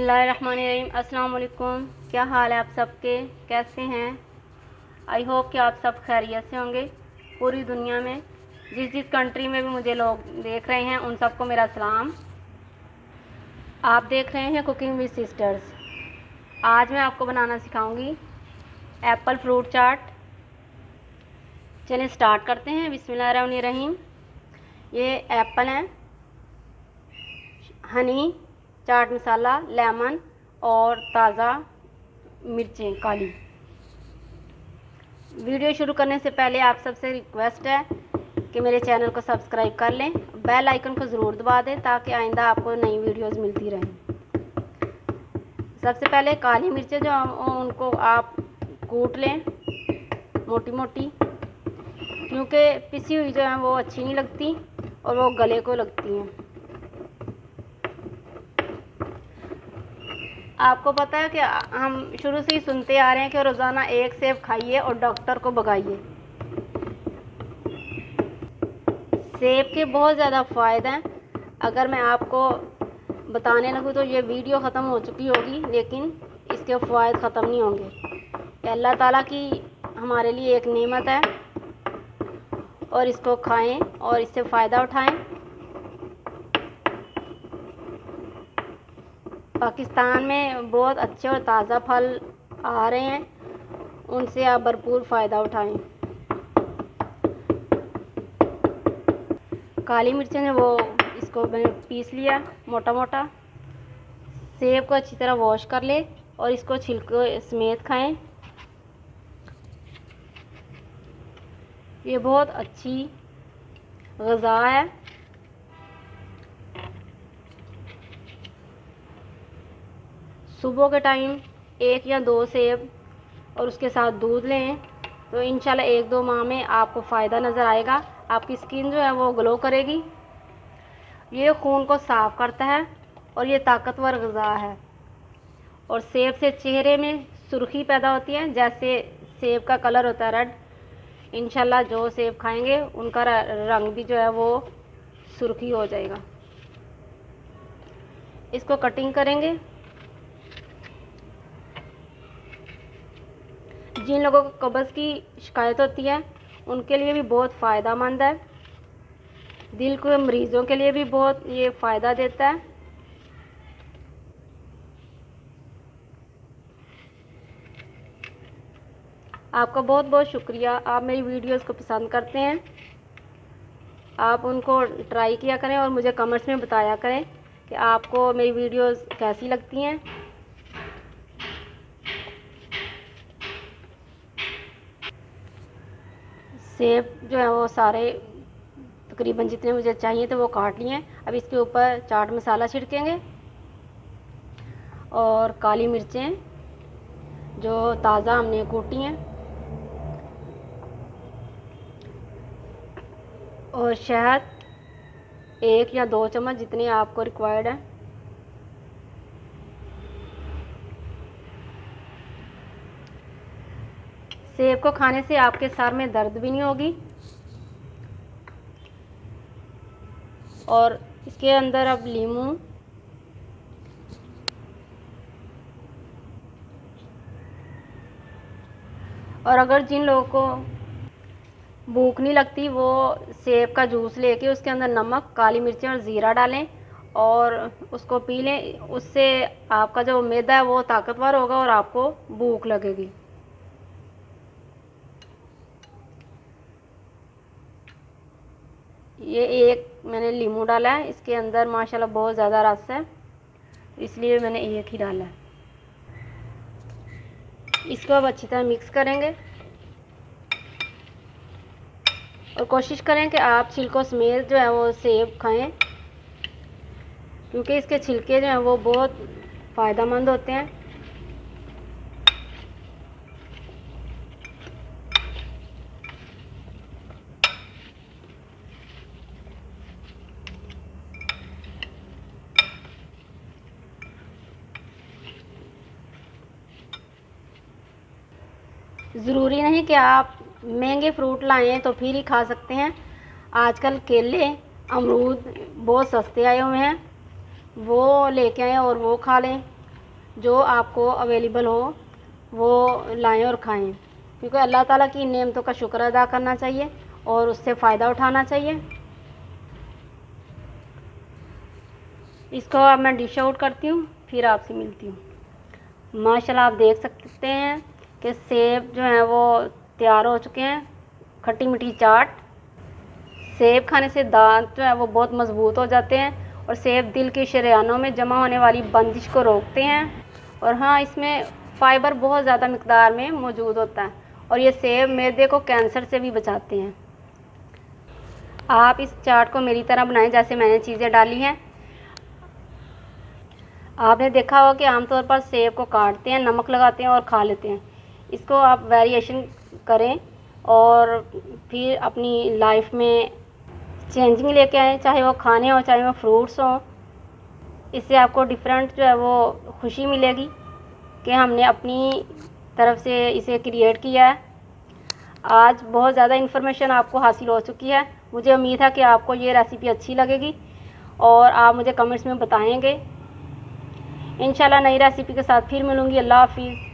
बिस्मिल्लाहिर्रहमानिर्रहीम। अस्सलाम वालेकुम। क्या हाल है आप सबके, कैसे हैं? आई होप कि आप सब खैरियत से होंगे। पूरी दुनिया में जिस जिस कंट्री में भी मुझे लोग देख रहे हैं उन सबको मेरा सलाम। आप देख रहे हैं कुकिंग विद सिस्टर्स। आज मैं आपको बनाना सिखाऊंगी एप्पल फ्रूट चाट। चलिए स्टार्ट करते हैं। बिस्मिल्लाहिर्रहमानिर्रहीम। ये एप्पल हैं, हनी, चाट मसाला, लेमन और ताज़ा मिर्चें काली। वीडियो शुरू करने से पहले आप सबसे रिक्वेस्ट है कि मेरे चैनल को सब्सक्राइब कर लें, बेल आइकन को ज़रूर दबा दें ताकि आइंदा आपको नई वीडियोस मिलती रहें। सबसे पहले काली मिर्चें जो उनको आप कूट लें मोटी मोटी, क्योंकि पिसी हुई जो है वो अच्छी नहीं लगती और वो गले को लगती हैं। आपको पता है कि हम शुरू से ही सुनते आ रहे हैं कि रोज़ाना एक सेब खाइए और डॉक्टर को भगाइए। सेब के बहुत ज़्यादा फ़ायदे हैं। अगर मैं आपको बताने लगूँ तो ये वीडियो ख़त्म हो चुकी होगी, लेकिन इसके फ़ायदे ख़त्म नहीं होंगे। अल्लाह ताला की हमारे लिए एक नेमत है और इसको खाएं और इससे फ़ायदा उठाएं। पाकिस्तान में बहुत अच्छे और ताज़ा फल आ रहे हैं, उनसे आप भरपूर फ़ायदा उठाएं। काली मिर्चें ने वो इसको मैंने पीस लिया मोटा मोटा। सेब को अच्छी तरह वॉश कर ले और इसको छिलके समेत खाएं। ये बहुत अच्छी ग़िज़ा है। सुबह के टाइम 1 या 2 सेब और उसके साथ दूध लें तो इंशाल्लाह 1-2 माह में आपको फ़ायदा नज़र आएगा। आपकी स्किन जो है वो ग्लो करेगी। ये खून को साफ़ करता है और ये ताकतवर ग़िज़ा है। और सेब से चेहरे में सुर्खी पैदा होती है, जैसे सेब का कलर होता है रेड। इंशाल्लाह जो सेब खाएंगे उनका रंग भी जो है वो सुर्खी हो जाएगा। इसको कटिंग करेंगे। जिन लोगों को कब्ज़ की शिकायत होती है उनके लिए भी बहुत फ़ायदेमंद है। दिल के मरीज़ों के लिए भी बहुत ये फ़ायदा देता है। आपका बहुत बहुत शुक्रिया, आप मेरी वीडियोस को पसंद करते हैं। आप उनको ट्राई किया करें और मुझे कमेंट्स में बताया करें कि आपको मेरी वीडियोस कैसी लगती हैं। सेब जो है वो सारे तकरीबन जितने मुझे चाहिए थे वो काट लिए। अब इसके ऊपर चाट मसाला छिड़केंगे और काली मिर्चें जो ताज़ा हमने कूटी हैं और शहद 1 या 2 चम्मच जितनी आपको रिक्वायर्ड है। सेब को खाने से आपके सर में दर्द भी नहीं होगी। और इसके अंदर अब नींबू और अगर जिन लोगों को भूख नहीं लगती वो सेब का जूस लेके उसके अंदर नमक, काली मिर्चें और ज़ीरा डालें और उसको पी लें। उससे आपका जो मैदा है वो ताकतवर होगा और आपको भूख लगेगी। ये एक मैंने नींबू डाला है, इसके अंदर माशाल्लाह बहुत ज़्यादा रस है, इसलिए मैंने एक ही डाला है। इसको अब अच्छी तरह मिक्स करेंगे और कोशिश करें कि आप छिलकों समेत जो है वो सेब खाएं, क्योंकि इसके छिलके जो हैं वो बहुत फ़ायदेमंद होते हैं। ज़रूरी नहीं कि आप महंगे फ्रूट लाएं तो फिर ही खा सकते हैं। आजकल केले, अमरूद बहुत सस्ते आए हुए हैं, वो लेके आएँ और वो खा लें। जो आपको अवेलेबल हो वो लाएं और खाएं, क्योंकि अल्लाह ताला की नेमतों का शुक्र अदा करना चाहिए और उससे फ़ायदा उठाना चाहिए। इसको अब मैं डिश आउट करती हूँ, फिर आपसे मिलती हूँ। माशाल्लाह आप देख सकते हैं कि सेब जो हैं वो तैयार हो चुके हैं। खट्टी मीठी चाट। सेब खाने से दांत जो है वो बहुत मज़बूत हो जाते हैं और सेब दिल के शरेयानों में जमा होने वाली बंदिश को रोकते हैं। और हाँ, इसमें फ़ाइबर बहुत ज़्यादा मिकदार में मौजूद होता है और ये सेब मैदे को कैंसर से भी बचाते हैं। आप इस चाट को मेरी तरह बनाएं जैसे मैंने चीज़ें डाली हैं। आपने देखा होगा कि आमतौर पर सेब को काटते हैं, नमक लगाते हैं और खा लेते हैं। इसको आप वेरिएशन करें और फिर अपनी लाइफ में चेंजिंग लेके आएँ, चाहे वो खाने हो चाहे वो फ्रूट्स हों। इससे आपको डिफरेंट जो है वो खुशी मिलेगी कि हमने अपनी तरफ से इसे क्रिएट किया है। आज बहुत ज़्यादा इन्फॉर्मेशन आपको हासिल हो चुकी है। मुझे उम्मीद है कि आपको ये रेसिपी अच्छी लगेगी और आप मुझे कमेंट्स में बताएंगे। इंशाल्लाह नई रेसिपी के साथ फिर मिलूँगी। अल्लाह हाफिज़।